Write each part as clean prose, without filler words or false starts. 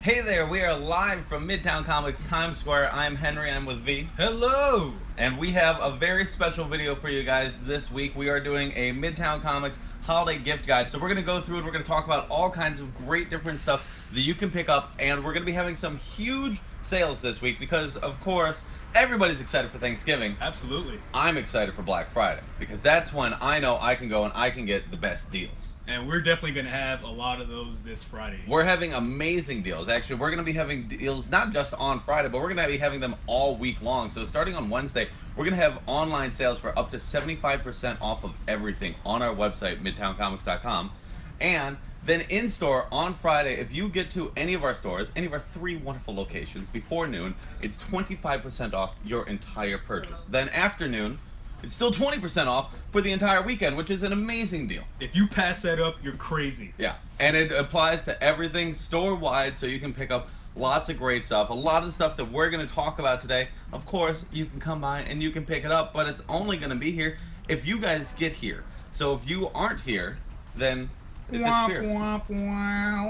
Hey there, we are live from Midtown Comics Times Square. I'm Henry, I'm with V. Hello! And we have a very special video for you guys this week. We are doing a Midtown Comics holiday gift guide. So we're going to go through and we're going to talk about all kinds of great different stuff that you can pick up. And we're going to be having some huge sales this week because, of course, everybody's excited for Thanksgiving. Absolutely. I'm excited for Black Friday because that's when I know I can go and I can get the best deals. And we're definitely going to have a lot of those this Friday. We're having amazing deals. Actually, we're going to be having deals not just on Friday, but we're going to be having them all week long. So starting on Wednesday, we're going to have online sales for up to 75% off of everything on our website, midtowncomics.com. And then in-store on Friday, if you get to any of our stores, any of our 3 wonderful locations before noon, it's 25% off your entire purchase. Then afternoon, it's still 20% off for the entire weekend, which is an amazing deal. If you pass that up, you're crazy. Yeah, and it applies to everything store-wide, so you can pick up lots of great stuff. A lot of the stuff that we're going to talk about today, of course, you can come by and you can pick it up, but it's only going to be here if you guys get here. So if you aren't here, then it disappears.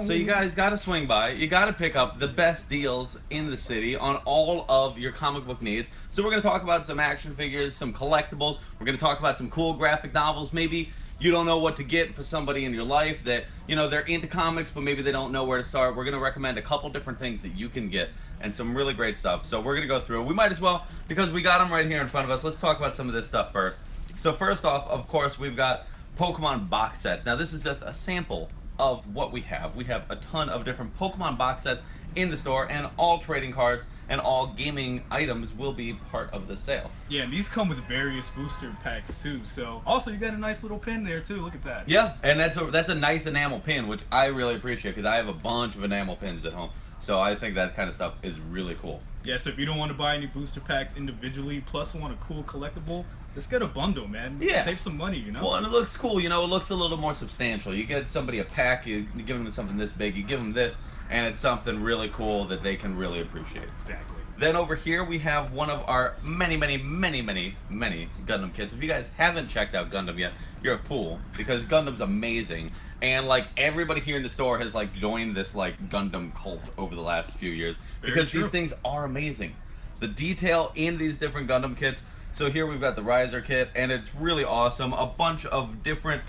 So you guys got to swing by. You got to pick up the best deals in the city on all of your comic book needs. So we're going to talk about some action figures, some collectibles. We're going to talk about some cool graphic novels. Maybe you don't know what to get for somebody in your life that, you know, they're into comics, but maybe they don't know where to start. We're going to recommend a couple different things that you can get and some really great stuff. So we're going to go through. We might as well, because we got them right here in front of us. Let's talk about some of this stuff first. So first off, of course, we've got Pokemon box sets. Now this is just a sample of what we have. We have a ton of different Pokemon box sets in the store, and all trading cards and all gaming items will be part of the sale. Yeah, and these come with various booster packs too. So also you got a nice little pin there too. Look at that. Yeah, and that's a nice enamel pin, which I really appreciate because I have a bunch of enamel pins at home. So I think that kind of stuff is really cool. Yeah, so if you don't want to buy any booster packs individually, plus want a cool collectible, just get a bundle, man. Yeah. Save some money, you know? Well, and it looks cool, you know, it looks a little more substantial. You get somebody a pack, you give them something this big, you give them this, and it's something really cool that they can really appreciate. Exactly. Then over here we have one of our many Gundam kits. If you guys haven't checked out Gundam yet, you're a fool, because Gundam's amazing. And like everybody here in the store has like joined this like Gundam cult over the last few years because these things are amazing. The detail in these different Gundam kits. So here we've got the Riser kit, and it's really awesome. A bunch of different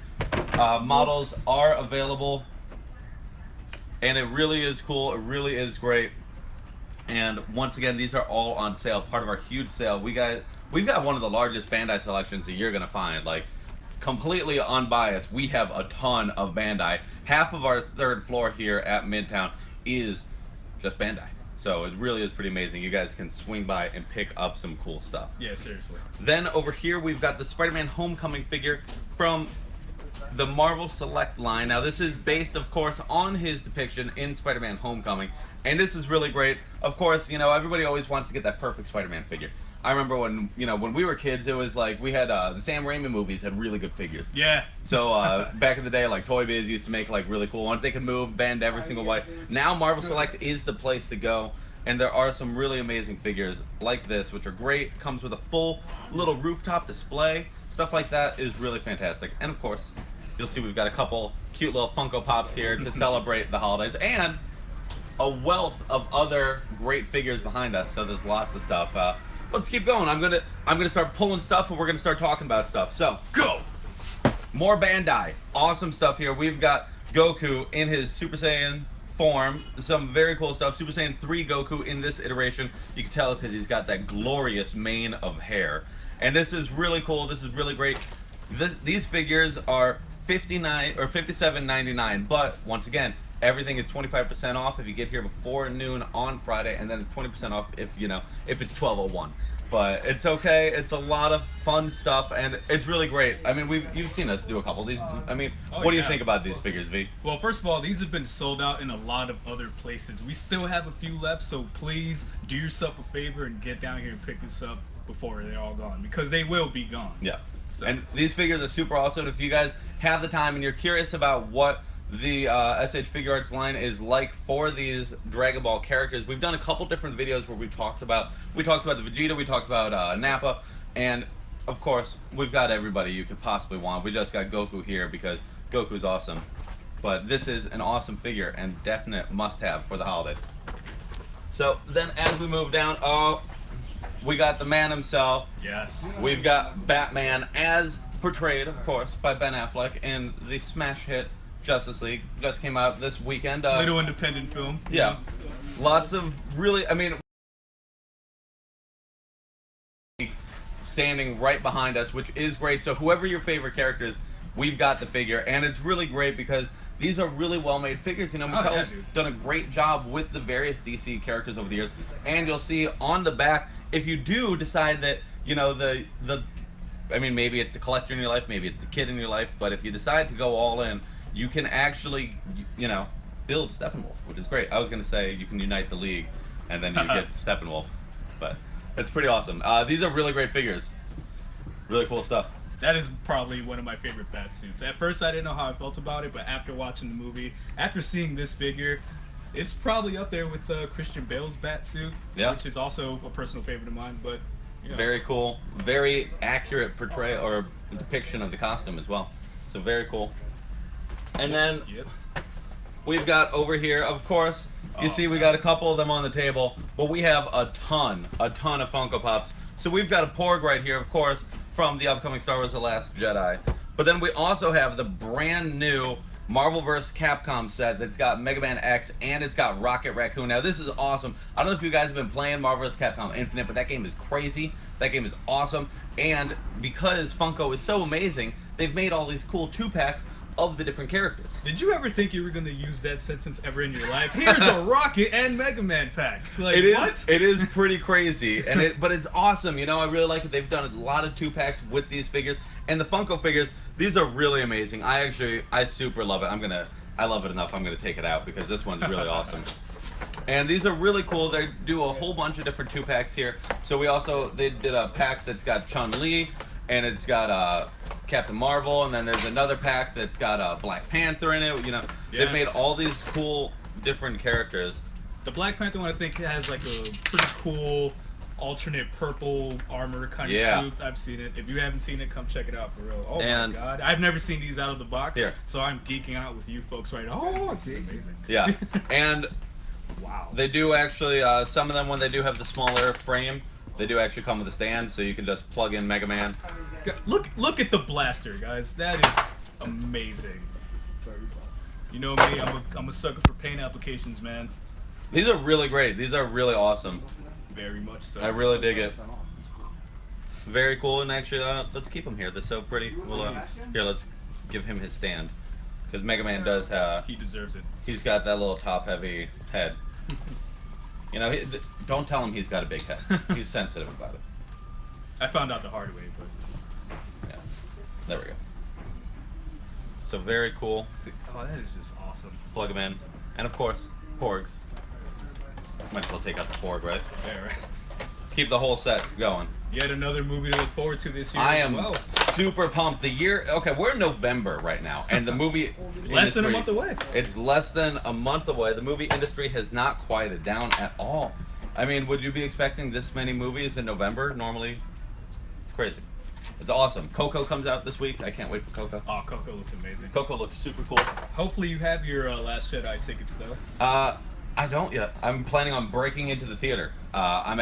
models are available, and it really is cool. It really is great. And once again, these are all on sale, part of our huge sale. We've got one of the largest Bandai selections that you're gonna find. Like, completely unbiased, we have a ton of Bandai. Half of our 3rd floor here at Midtown is just Bandai. So it really is pretty amazing. You guys can swing by and pick up some cool stuff. Yeah, seriously. Then over here we've got the Spider-Man Homecoming figure from the Marvel Select line. Now this is based, of course, on his depiction in Spider-Man Homecoming, and this is really great. Of course, you know, everybody always wants to get that perfect Spider-Man figure. I remember when, you know, when we were kids, it was like we had the Sam Raimi movies had really good figures. Yeah. So back in the day, like Toy Biz used to make like really cool ones. They could move, bend every single way. Now Marvel Select is the place to go, and there are some really amazing figures like this, which are great. Comes with a full little rooftop display. Stuff like that is really fantastic. And of course, you'll see we've got a couple cute little Funko Pops here to celebrate the holidays, and a wealth of other great figures behind us. So there's lots of stuff. Let's keep going. I'm gonna start pulling stuff, and we're gonna start talking about stuff. So go. More Bandai. Awesome stuff here. We've got Goku in his Super Saiyan form. Some very cool stuff. Super Saiyan 3 Goku in this iteration. You can tell because he's got that glorious mane of hair. And this is really cool. This is really great. These figures are $59 or $57.99, but once again, everything is 25% off if you get here before noon on Friday, and then it's 20% off if it's 12:01. But it's okay. It's a lot of fun stuff, and it's really great. I mean, you've seen us do a couple of these. I mean, what do you think about these figures, V? Well, first of all, these have been sold out in a lot of other places. We still have a few left, so please do yourself a favor and get down here and pick this up before they're all gone, because they will be gone. Yeah. So. And these figures are super awesome. If you guys have the time and you're curious about what the SH Figure Arts line is like for these Dragon Ball characters, we've done a couple different videos where we talked about the Vegeta, we talked about Nappa, and of course we've got everybody you could possibly want. We just got Goku here because Goku's awesome. but this is an awesome figure and definite must-have for the holidays. So then as we move down, oh, we got the man himself. Yes. We've got Batman as portrayed, of course, by Ben Affleck in the smash hit Justice League. Just came out this weekend. Little independent film. Yeah. Lots of really, I mean, standing right behind us, which is great. So whoever your favorite character is, we've got the figure, and it's really great because these are really well-made figures. You know, Mattel's done a great job with the various DC characters over the years, and you'll see on the back, if you do decide that, you know, I mean, maybe it's the collector in your life, maybe it's the kid in your life, but if you decide to go all in, you can actually, you know, build Steppenwolf, which is great. I was going to say you can unite the League, and then you get Steppenwolf, but it's pretty awesome. These are really great figures. Really cool stuff. That is probably one of my favorite bat suits. At first, I didn't know how I felt about it, but after watching the movie, after seeing this figure, it's probably up there with Christian Bale's bat suit, which is also a personal favorite of mine. But you know. Very cool, very accurate portrayal or depiction of the costume as well. So very cool. And then we've got over here, of course, you see we got a couple of them on the table, but we have a ton of Funko Pops. So we've got a Porg right here, of course, from the upcoming Star Wars The Last Jedi. But then we also have the brand new Marvel vs. Capcom set that's got Mega Man X and it's got Rocket Raccoon. Now this is awesome. I don't know if you guys have been playing Marvel vs. Capcom Infinite, but that game is crazy. That game is awesome. And because Funko is so amazing, they've made all these cool 2-packs of the different characters. Did you ever think you were going to use that sentence ever in your life? Here's a Rocket and Mega Man pack. Like, what? It is pretty crazy, but it's awesome. You know, I really like it. They've done a lot of 2-packs with these figures, and the Funko figures. These are really amazing. I super love it. I love it enough. I'm gonna take it out because this one's really awesome. And these are really cool. They do a whole bunch of different 2-packs here. So they did a pack that's got Chun-Li, and it's got Captain Marvel, and then there's another pack that's got Black Panther in it. You know, they've made all these cool different characters. The Black Panther one, I think, has like a pretty cool alternate purple armor kind of suit. I've seen it. If you haven't seen it, come check it out for real. Oh my god, I've never seen these out of the box, so I'm geeking out with you folks right now. Oh, it's amazing. Yeah, and wow, they do actually. Some of them, when they do have the smaller frame, they do actually come with a stand, so you can just plug in Mega Man. Look at the blaster, guys. That is amazing. You know me, I'm a sucker for paint applications, man. These are really great. These are really awesome. Very much so. I really dig it. Very cool, and actually, let's keep him here. They're so pretty. We'll, here, let's give him his stand, because Mega Man does have. He deserves it. He's got that little top-heavy head. You know, don't tell him he's got a big head. He's sensitive about it. I found out the hard way, but yeah, there we go. So very cool. Oh, that is just awesome. Plug him in, and of course, Porgs. Might as well take out the Porg, right? Yeah, right. Keep the whole set going. Yet another movie to look forward to this year. I am super pumped. Okay, we're in November right now, and the movie less than a month away. It's less than a month away. The movie industry has not quieted down at all. I mean, would you be expecting this many movies in November? Normally, it's crazy. It's awesome. Coco comes out this week. I can't wait for Coco. Oh, Coco looks amazing. Coco looks super cool. Hopefully you have your Last Jedi tickets, though. I don't yet. I'm planning on breaking into the theater. I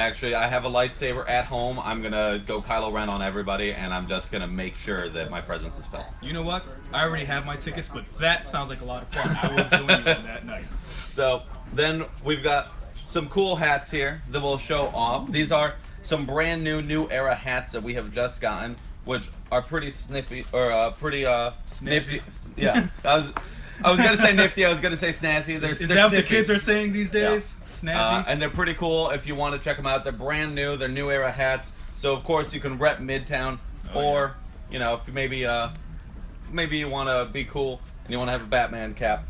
have a lightsaber at home. I'm gonna go Kylo Ren on everybody, and I'm just gonna make sure that my presence is felt. You know what? I already have my tickets, but that sounds like a lot of fun. I will join you on that night. So then we've got some cool hats here that we'll show off. These are some brand new era hats that we have just gotten, which are pretty sniffy or pretty snifty. Yeah. I was gonna say nifty. I was gonna say snazzy. Is that what the kids are saying these days? Yeah. Snazzy. And they're pretty cool. If you want to check them out, they're brand new. They're new era hats. So of course you can rep Midtown, or you know, if maybe you want to be cool and you want to have a Batman cap.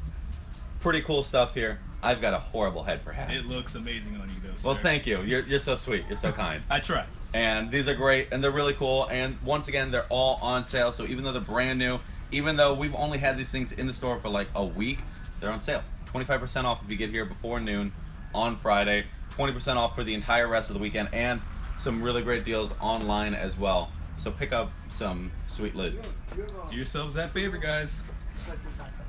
Pretty cool stuff here. I've got a horrible head for hats. It looks amazing on you, though, sir. Well, thank you. You're so sweet. You're so kind. I try. And these are great, and they're really cool. And once again, they're all on sale. So even though they're brand new, even though we've only had these things in the store for like a week, they're on sale. 25% off if you get here before noon on Friday. 20% off for the entire rest of the weekend, and some really great deals online as well. So pick up some sweet lids. Do yourselves that favor, guys.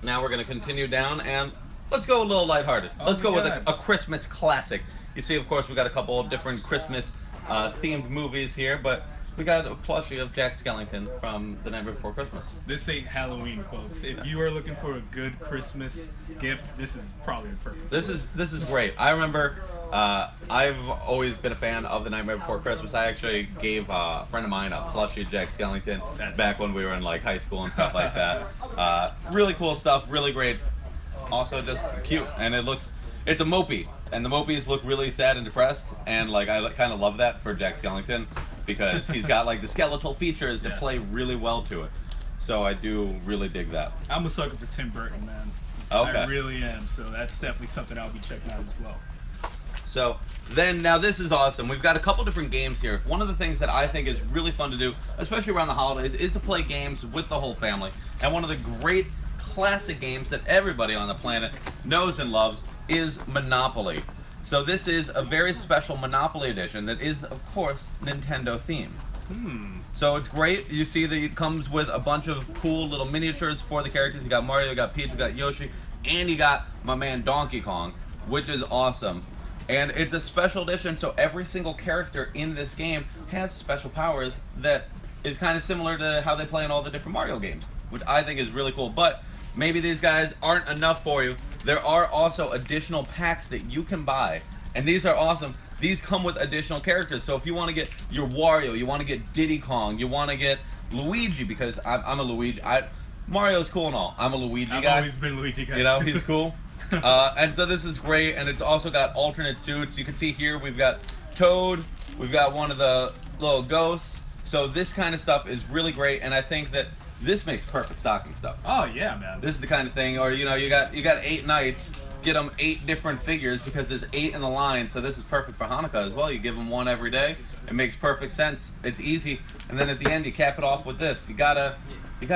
Now we're going to continue down, and let's go a little lighthearted. Let's go with a Christmas classic. You see, of course, we got a couple of different Christmas themed movies here, but we got a plushie of Jack Skellington from The Nightmare Before Christmas. This ain't Halloween, folks. If you are looking for a good Christmas gift, this is probably the perfect. This is great. I remember I've always been a fan of The Nightmare Before Christmas. I actually gave a friend of mine a plushie of Jack Skellington back when we were in like high school and stuff like that. Really cool stuff. Really great. Also just cute, and it's a mopey, and the mopies look really sad and depressed, and like I kind of love that for Jack Skellington because he's got like the skeletal features that play really well to it. So I do really dig that. I'm a sucker for Tim Burton, man. Okay. I really am. So that's definitely something I'll be checking out as well. So then now this is awesome. We've got a couple different games here. One of the things that I think is really fun to do, especially around the holidays, is to play games with the whole family. And one of the great classic games that everybody on the planet knows and loves is Monopoly. So this is a very special Monopoly edition that is, of course, Nintendo themed. So it's great. You see that it comes with a bunch of cool little miniatures for the characters. You got Mario, you got Peach, you got Yoshi, and you got my man Donkey Kong, which is awesome. And it's a special edition, so every single character in this game has special powers that is kind of similar to how they play in all the different Mario games, which I think is really cool. But maybe these guys aren't enough for you. There are also additional packs that you can buy, and these are awesome. These come with additional characters, so if you want to get your Wario, you want to get Diddy Kong, you want to get Luigi, because I'm a Luigi. Mario's cool and all. I'm a Luigi guy. I've always been Luigi guy. You know, he's cool. And so this is great, and it's also got alternate suits. You can see here we've got Toad, we've got one of the little ghosts. So this kind of stuff is really great, and I think that this makes perfect stocking stuff. Oh yeah, man. This is the kind of thing, or you know, you got 8 knights, get them 8 different figures because there's 8 in the line. So this is perfect for Hanukkah as well. You give them one every day. It makes perfect sense. It's easy, and then at the end you cap it off with this. You gotta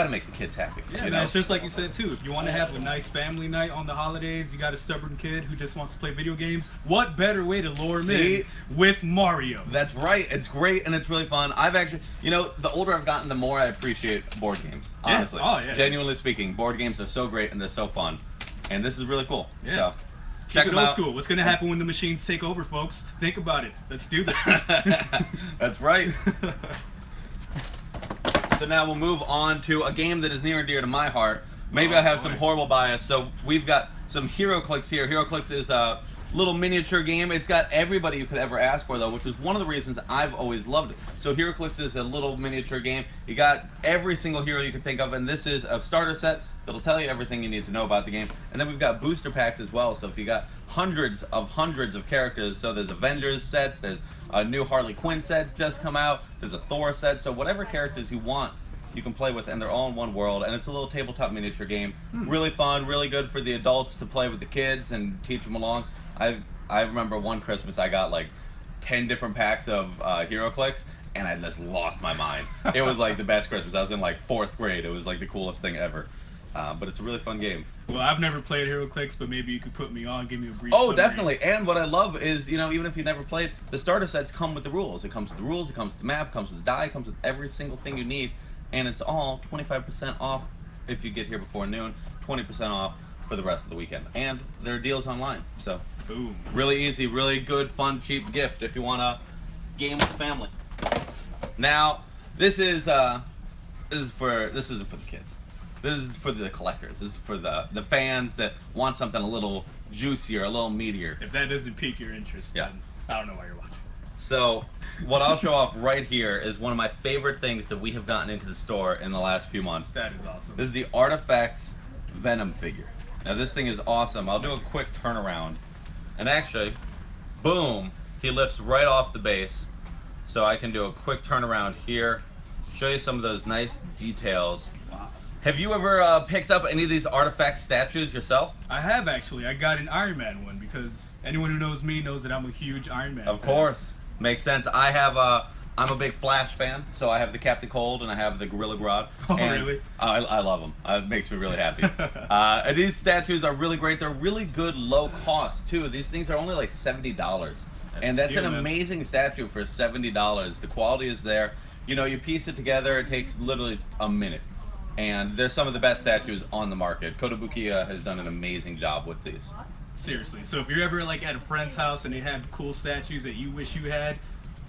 make the kids happy. Yeah, you know? It's just like you said too. If you want to have a nice family night on the holidays, you got a stubborn kid who just wants to play video games. What better way to lure him in with Mario? That's right. It's great and it's really fun. I've actually, you know, the older I've gotten, the more I appreciate board games. Honestly, genuinely speaking, board games are so great and they're so fun, and this is really cool. Yeah. So check it old school. What's gonna happen when the machines take over, folks? Think about it. Let's do this. That's right. So now we'll move on to a game that is near and dear to my heart. Maybe I have some horrible bias. So we've got some HeroClix here. HeroClix is a little miniature game. It's got everybody you could ever ask for, though, which is one of the reasons I've always loved it. So HeroClix is a little miniature game. You got every single hero you can think of, and this is a starter set that'll tell you everything you need to know about the game. And then we've got booster packs as well. So if you got hundreds of characters, so there's Avengers sets, there's a new Harley Quinn sets just come out, there's a Thor set, so whatever characters you want, you can play with, and they're all in one world, and it's a little tabletop miniature game. Really fun, really good for the adults to play with the kids and teach them along. I remember one Christmas I got like 10 different packs of HeroClix, and I just lost my mind. It was like the best Christmas. I was in like 4th grade. It was like the coolest thing ever. But it's a really fun game. Well, I've never played HeroClix, but maybe you could put me on, give me a brief summary. Oh, definitely. And what I love is, you know, even if you never played, the starter sets come with the rules. It comes with the rules, it comes with the map, it comes with the die, it comes with every single thing you need. And it's all 25% off if you get here before noon, 20% off for the rest of the weekend. And there are deals online. So, boom. Really easy, really good, fun, cheap gift if you want a game with the family. Now, this isn't for the kids. This is for the collectors. This is for the fans that want something a little juicier, a little meatier. If that doesn't pique your interest, then I don't know why you're watching. So, what I'll show off right here is one of my favorite things that we have gotten into the store in the last few months. That is awesome. This is the Artifacts Venom figure. Now, this thing is awesome. I'll do a quick turnaround. And actually, boom, he lifts right off the base. So I can do a quick turnaround here, show you some of those nice details. Wow. Have you ever picked up any of these Artifact statues yourself? I have, actually. I got an Iron Man one because anyone who knows me knows that I'm a huge Iron Man fan. Of course. Makes sense. I'm a big Flash fan, so I have the Captain Cold and I have the Gorilla Grodd. Oh, really? I love them. It makes me really happy. And these statues are really great. They're really good low cost, too. These things are only like $70. That's an amazing statue for $70. The quality is there. You know, you piece it together, it takes literally a minute. And they're some of the best statues on the market. Kotobukiya has done an amazing job with these. Seriously. So if you're ever like at a friend's house and they have cool statues that you wish you had,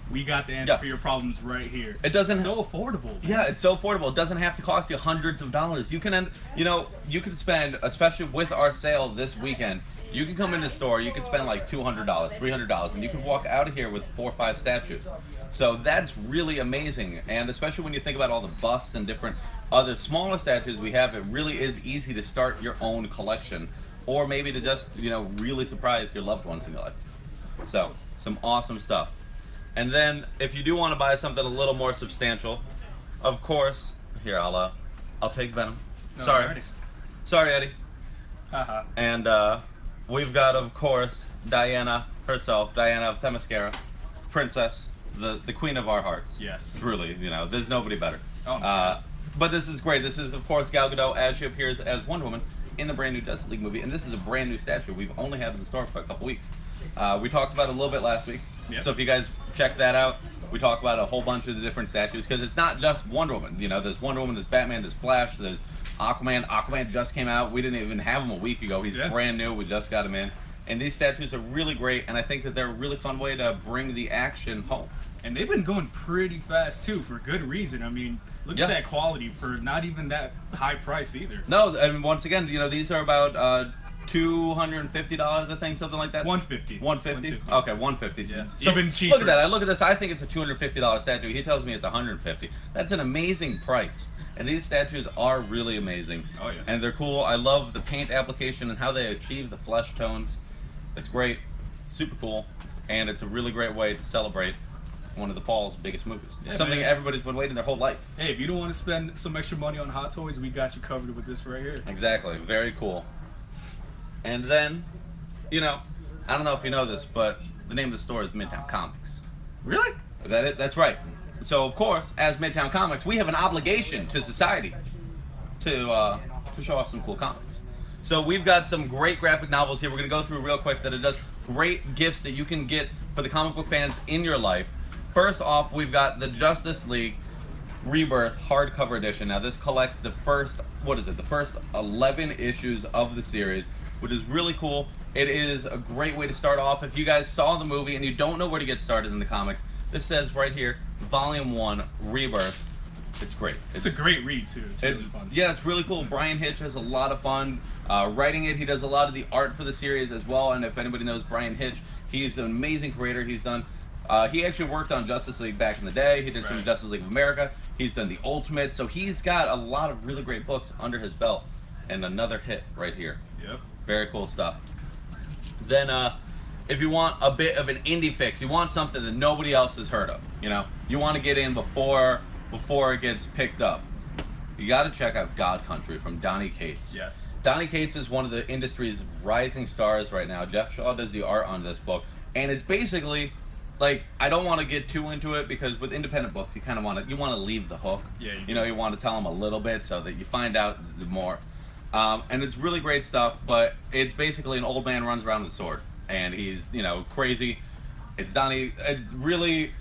we got the answer for your problems right here. It doesn't. It's so affordable. Yeah, it's so affordable. It doesn't have to cost you hundreds of dollars. You can you can spend, especially with our sale this weekend, you can come in the store, you can spend like $200, $300, and you can walk out of here with 4 or 5 statues. So that's really amazing. And especially when you think about all the busts and different other smaller statues we have, it really is easy to start your own collection. Or maybe to just, really surprise your loved ones in your life. So, some awesome stuff. And then, if you do want to buy something a little more substantial, of course, here, I'll take Venom. Sorry. Alrighty. Sorry, Eddie. Haha. And we've got, of course, Diana herself, Diana of Themyscira, Princess, the queen of our hearts. Yes. Truly, there's nobody better. Oh, but this is great. This is, of course, Gal Gadot as she appears as Wonder Woman in the brand new Justice League movie, and this is a brand new statue. We've only had it in the store for a couple weeks. We talked about it a little bit last week, so if you guys check that out, we talk about a whole bunch of the different statues, because it's not just Wonder Woman. There's Wonder Woman, there's Batman, there's Flash, there's Aquaman. Aquaman just came out. We didn't even have him a week ago. He's brand new. We just got him in. And these statues are really great, and I think that they're a really fun way to bring the action home. And they've been going pretty fast, too, for good reason. I mean, look at that quality for not even that high price either. No, I mean, once again, these are about $250, I think, something like that. $150. $150? Okay, $150. Yeah. Even cheaper. Look at that. I look at this. I think it's a $250 statue. He tells me it's $150. That's an amazing price. And these statues are really amazing. Oh, yeah. And they're cool. I love the paint application and how they achieve the flesh tones. It's great. Super cool. And it's a really great way to celebrate one of the fall's biggest movies. It's something everybody's been waiting their whole life. Hey, if you don't want to spend some extra money on Hot Toys, we got you covered with this right here. Exactly. Very cool. And then, I don't know if you know this, but the name of the store is Midtown Comics. Really? That's right. So, of course, as Midtown Comics, we have an obligation to society to show off some cool comics. So we've got some great graphic novels here. We're going to go through real quick that it does great gifts that you can get for the comic book fans in your life. First off, we've got the Justice League Rebirth hardcover edition. Now, this collects the first 11 issues of the series, which is really cool. It is a great way to start off. If you guys saw the movie and you don't know where to get started in the comics, this says right here, Volume 1, Rebirth. It's great. It's a great read, too. It's really fun. Yeah, it's really cool. Brian Hitch has a lot of fun writing it. He does a lot of the art for the series as well, and if anybody knows Brian Hitch, he's an amazing creator. He's done... he actually worked on Justice League back in the day. He did some Justice League of America. He's done the Ultimate. So he's got a lot of really great books under his belt. And another hit right here. Yep. Very cool stuff. Then, if you want a bit of an indie fix, you want something that nobody else has heard of, you want to get in before it gets picked up, you got to check out God Country from Donny Cates. Yes. Donny Cates is one of the industry's rising stars right now. Jeff Shaw does the art on this book, and it's basically... I don't want to get too into it, because with independent books, you kind of want to leave the hook. Yeah. You want to tell them a little bit so that you find out the more. And it's really great stuff, but it's basically an old man runs around with a sword, and he's crazy. It's Donnie. Really,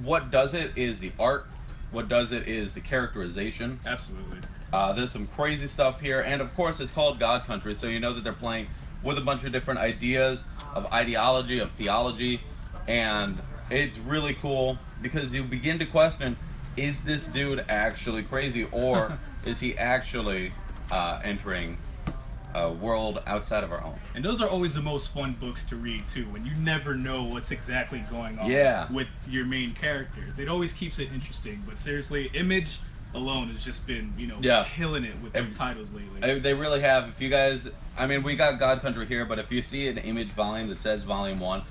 what does it is the art. What does it is the characterization. Absolutely. There's some crazy stuff here, and of course, it's called God Country, so you know that they're playing with a bunch of different ideas of ideology, of theology. And it's really cool because you begin to question, is this dude actually crazy, or is he actually entering a world outside of our own? And those are always the most fun books to read, too, when you never know what's exactly going on with your main characters. It always keeps it interesting. But seriously, Image alone has just been, killing it with their titles lately. They really have. If you guys, we got God Country here, but if you see an Image volume that says Volume 1,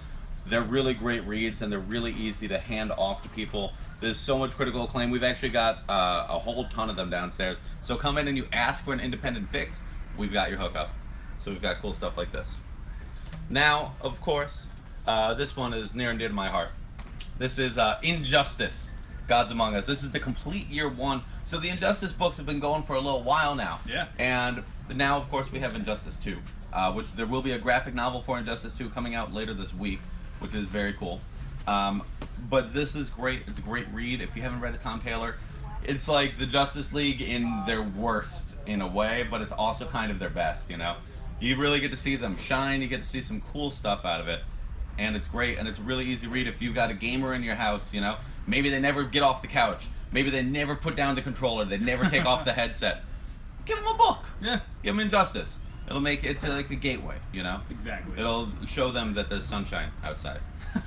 they're really great reads, and they're really easy to hand off to people. There's so much critical acclaim. We've actually got a whole ton of them downstairs. So come in and you ask for an independent fix, we've got your hookup. So we've got cool stuff like this. Now, of course, this one is near and dear to my heart. This is Injustice, Gods Among Us. This is the complete year 1. So the Injustice books have been going for a little while now. Yeah. And now, of course, we have Injustice 2, which there will be a graphic novel for Injustice 2 coming out later this week, which is very cool. But this is great. It's a great read. If you haven't read it, Tom Taylor, it's like the Justice League in their worst in a way, but it's also kind of their best, you know? You really get to see them shine, you get to see some cool stuff out of it, and it's great, and it's a really easy read if you've got a gamer in your house, you know? Maybe they never get off the couch, maybe they never put down the controller, they never take off the headset. Give them a book. Yeah. Give them Injustice. It'll make it's like a gateway, you know? Exactly. It'll show them that there's sunshine outside.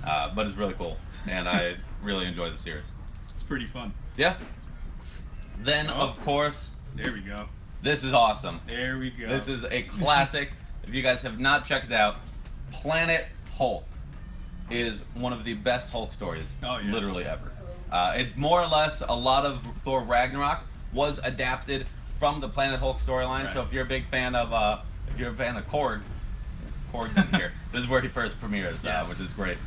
But it's really cool, and I really enjoy the series. It's pretty fun. Yeah. Then, of course... There we go. This is awesome. There we go. This is a classic. If you guys have not checked it out, Planet Hulk is one of the best Hulk stories literally ever. It's more or less a lot of Thor Ragnarok was adapted from the Planet Hulk storyline. Right. So if you're a big fan of Korg's in here. This is where he first premieres, which is great.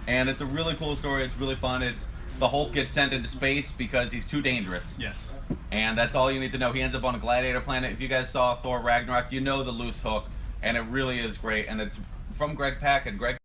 And it's a really cool story. It's really fun. It's the Hulk gets sent into space because he's too dangerous. Yes. And that's all you need to know. He ends up on a gladiator planet. If you guys saw Thor Ragnarok, you know the loose hook, and it really is great. And it's from Greg Pak, and Greg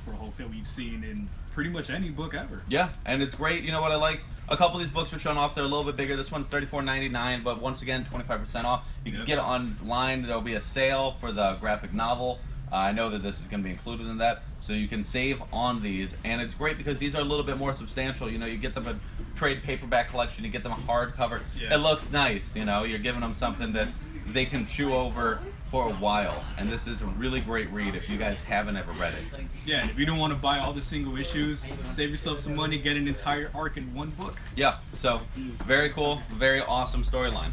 for Hulk that we've seen in pretty much any book ever. Yeah, and it's great. You know what I like? A couple of these books were shown off. They're a little bit bigger. This one's $34.99, but once again, 25% off. You can get it online. There'll be a sale for the graphic novel. I know that this is going to be included in that, so you can save on these. And it's great because these are a little bit more substantial. You know, you get them a trade paperback collection. You get them a hardcover. Yeah. It looks nice. You know, you're giving them something that they can chew over for a while, and this is a really great read if you guys haven't ever read it. Yeah, and if you don't want to buy all the single issues, save yourself some money, get an entire arc in one book. Yeah, so very cool, very awesome storyline.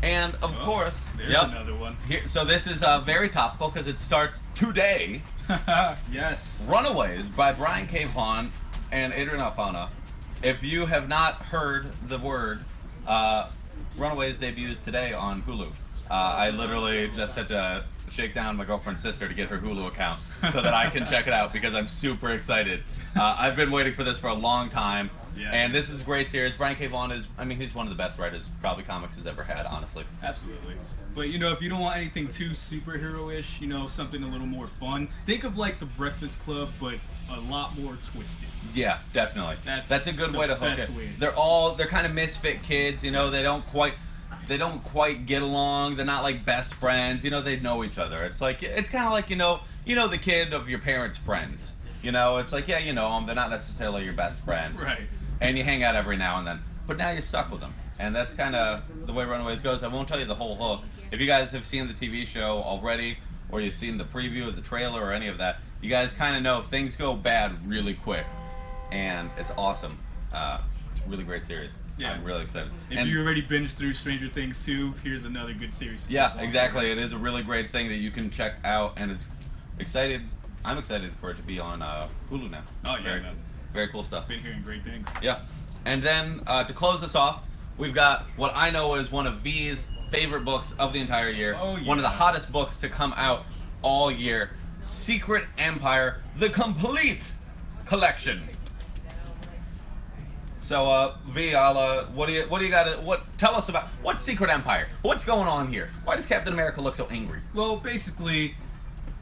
And of course, there's another one. So this is very topical because it starts today. Yes. Runaways by Brian K. Vaughan and Adrian Alfano. If you have not heard the word, Runaways debuts today on Hulu. I literally just had to shake down my girlfriend's sister to get her Hulu account so that I can check it out because I'm super excited. I've been waiting for this for a long time, and this is a great series. Brian K. Vaughan is, I mean, he's one of the best writers probably comics has ever had, honestly. Absolutely. But, you know, if you don't want anything too superhero-ish, you know, something a little more fun, think of like The Breakfast Club, but a lot more twisted. Yeah, definitely. That's a good way to hook it. They're kind of misfit kids, you know, they don't quite get along. They're not like best friends. You know, they know each other. It's like, it's kind of like, you know the kid of your parents' friends. You know, it's like, yeah, you know them. They're not necessarily your best friend. Right. And you hang out every now and then. But now you're stuck with them. And that's kind of the way Runaways goes. I won't tell you the whole hook. If you guys have seen the TV show already, or you've seen the preview of the trailer or any of that, you guys kind of know things go bad really quick. And it's awesome. It's a really great series. Yeah. I'm really excited. If you already binged through Stranger Things 2, here's another good series. Yeah, exactly. It is a really great thing that you can check out, and it's excited. I'm excited for it to be on Hulu now. Oh, yeah, very cool stuff. Been hearing great things. Yeah. And then to close us off, we've got what I know is one of V's favorite books of the entire year. Oh, yeah. One of the hottest books to come out all year. Secret Empire, the complete collection. So, V, what do you got? Tell us about what's Secret Empire? What's going on here? Why does Captain America look so angry? Well, basically,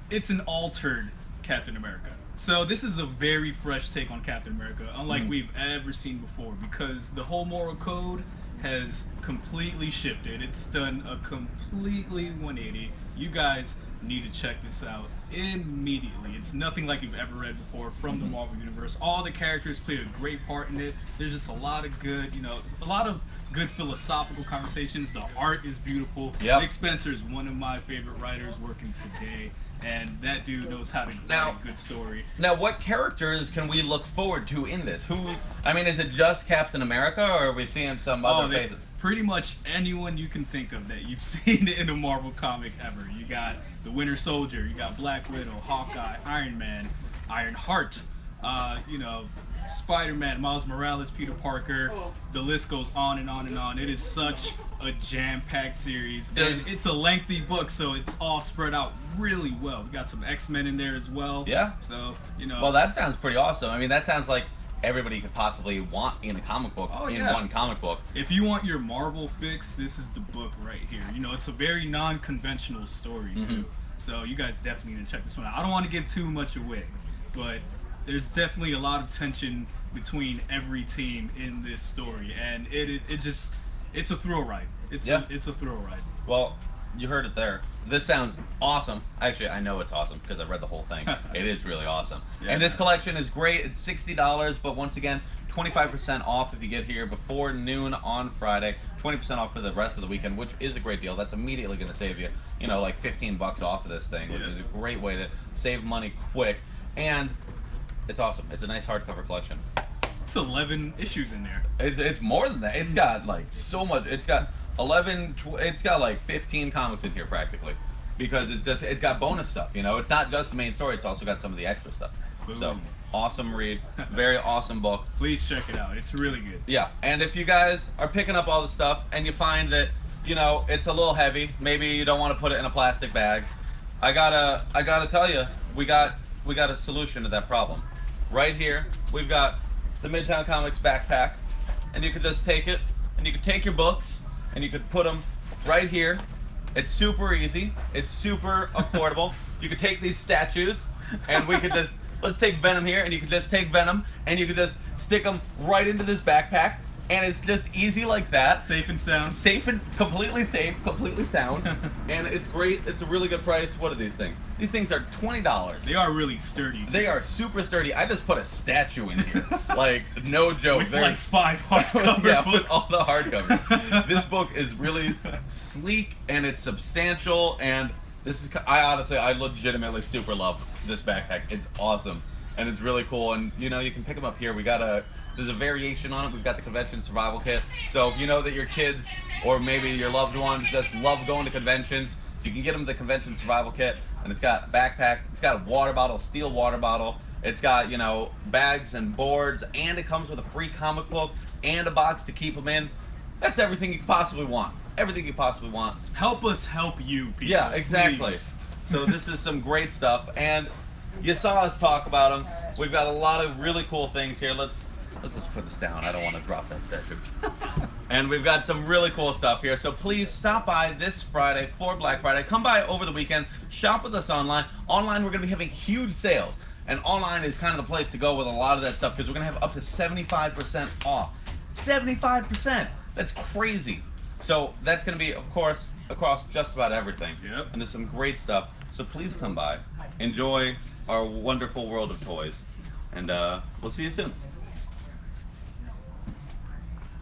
it's an altered Captain America. So this is a very fresh take on Captain America, unlike we've ever seen before, because the whole moral code has completely shifted. It's done a completely 180. You guys need to check this out immediately. It's nothing like you've ever read before from the Marvel Universe. All the characters play a great part in it. There's just a lot of good, a lot of good philosophical conversations. The art is beautiful. Yep. Nick Spencer is one of my favorite writers working today, and that dude knows how to write a good story. Now, what characters can we look forward to in this? Is it just Captain America, or are we seeing some other faces? Pretty much anyone you can think of that you've seen in a Marvel comic ever. You got the Winter Soldier, you got Black Widow, Hawkeye, Iron Man, Ironheart, Spider-Man, Miles Morales, Peter Parker. The list goes on and on and on. It is such a jam-packed series. It's a lengthy book, so it's all spread out really well. We got some X-Men in there as well. Yeah. So, Well, that sounds pretty awesome. That sounds like everybody could possibly want in a comic book, one comic book. If you want your Marvel fix, this is the book right here. It's a very non-conventional story, too. So you guys definitely need to check this one out. I don't want to give too much away, but there's definitely a lot of tension between every team in this story, and it's a thrill ride. It's a thrill ride. Well, you heard it there. This sounds awesome. Actually, I know it's awesome because I read the whole thing. It is really awesome. Yeah, and this collection is great. It's $60, but once again, 25% off if you get here before noon on Friday. 20% off for the rest of the weekend, which is a great deal. That's immediately going to save you, like $15 off of this thing, which is a great way to save money quick. And it's awesome. It's a nice hardcover collection. It's 11 issues in there. It's more than that. It's got like so much. It's got 11. It's got like 15 comics in here practically, because it's got bonus stuff. It's not just the main story. It's also got some of the extra stuff. Boom. So awesome read. Very awesome book. Please check it out. It's really good. Yeah, and if you guys are picking up all the stuff and you find that it's a little heavy, maybe you don't want to put it in a plastic bag, I gotta tell you, we got a solution to that problem. Right here, we've got the Midtown Comics backpack, and you could just take it, and you could take your books, and you could put them right here. It's super easy. It's super affordable. You could take these statues, and we could just, let's take Venom here, and you could just take Venom, and you could just stick them right into this backpack, and it's just easy like that. Safe and sound. Safe and completely safe, completely sound, and it's great. It's a really good price. What are these things? These things are $20. They are really sturdy. They are super sturdy. I just put a statue in here, like no joke. With like 5 hardcover yeah, books. with all the hardcovers. This book is really sleek and it's substantial, and I legitimately super love this backpack. It's awesome and it's really cool, and you can pick them up here. There's a variation on it. We've got the convention survival kit. So if you know that your kids or maybe your loved ones just love going to conventions, you can get them the convention survival kit, and it's got a backpack, it's got a water bottle, steel water bottle, it's got, bags and boards, and it comes with a free comic book and a box to keep them in. That's everything you could possibly want. Everything you possibly want. Help us help you, people. Yeah, exactly. Please. So this is some great stuff, and you saw us talk about them. We've got a lot of really cool things here. Let's just put this down. I don't want to drop that statue. And we've got some really cool stuff here. So please stop by this Friday for Black Friday. Come by over the weekend. Shop with us online. Online, we're going to be having huge sales. And online is kind of the place to go with a lot of that stuff, because we're going to have up to 75% off. 75%! That's crazy. So that's going to be, of course, across just about everything. Yep. And there's some great stuff. So please come by. Enjoy our wonderful world of toys. And we'll see you soon.